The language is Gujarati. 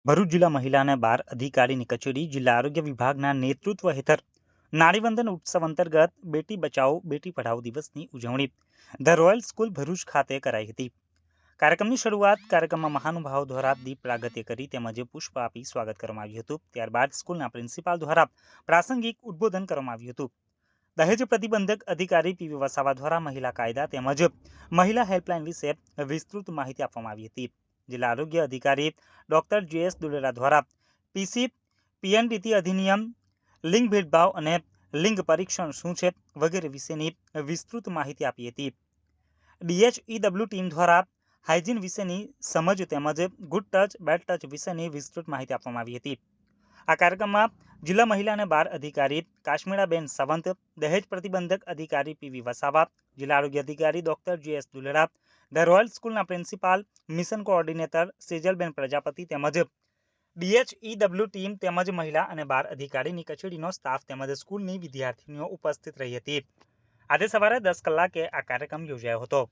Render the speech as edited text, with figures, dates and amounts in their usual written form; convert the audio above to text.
ભરૂચ જિલ્લા મહિલા અને બાળ અધિકારીની કચેરી જિલ્લા આરોગ્ય વિભાગના નેતૃત્વ હેઠળ નારીવંદન ઉત્સવ અંતર્ગત બેટી બચાવો બેટી પઢાઓ દિવસની ઉજવણી ધ રોયલ સ્કૂલ ભરૂચ ખાતે કરાઈ હતી। કાર્યક્રમની શરૂઆત કાર્યક્રમમાં મહાનુભાવો દ્વારા દીપ પ્રાગટ્ય કરી તેમજ પુષ્પ આપી સ્વાગત કરવામાં આવ્યું હતું। ત્યારબાદ સ્કૂલના પ્રિન્સિપાલ દ્વારા પ્રાસંગિક ઉદ્બોધન કરવામાં આવ્યું હતું। દહેજ પ્રતિબંધક અધિકારી પીવી વસાવા દ્વારા મહિલા કાયદા તેમજ મહિલા હેલ્પલાઇન વિશે વિસ્તૃત માહિતી આપવામાં આવી હતી। જિલ્લા આરોગ્ય અધિકારી ડોક્ટર JS દુલેરા દ્વારા પીસી પીએનડીટી અધિનિયમ, લિંગ ભેદભાવ અને લિંગ પરીક્ષણ શું છે વગેરે વિશેની વિસ્તૃત માહિતી આપી હતી। DHEW ટીમ દ્વારા હાઇજીન વિશેની સમજ તેમજ ગુડ ટચ બેડ ટચ વિશેની વિસ્તૃત માહિતી આપવામાં આવી હતી। આ કાર્યક્રમમાં જિલ્લા મહિલા અને બાળ અધિકારી કાશ્મીરાબેન સાવંત, દહેજ પ્રતિબંધક અધિકારી પીવી વસાવા, જિલ્લા આરોગ્ય અધિકારી doctor JS Dulera, the royal સ્કૂલના principal mission coordinator Sejalben Prajapati તેમજ DHEW ટીમ તેમજ મહિલા અને બાળ અધિકારીની કચેરીનો સ્ટાફ તેમજ સ્કૂલની વિદ્યાર્થીનીઓ ઉપસ્થિત રહી હતી। આજે સવારે 10 કલાકે આ કાર્યક્રમ યોજાયો હતો।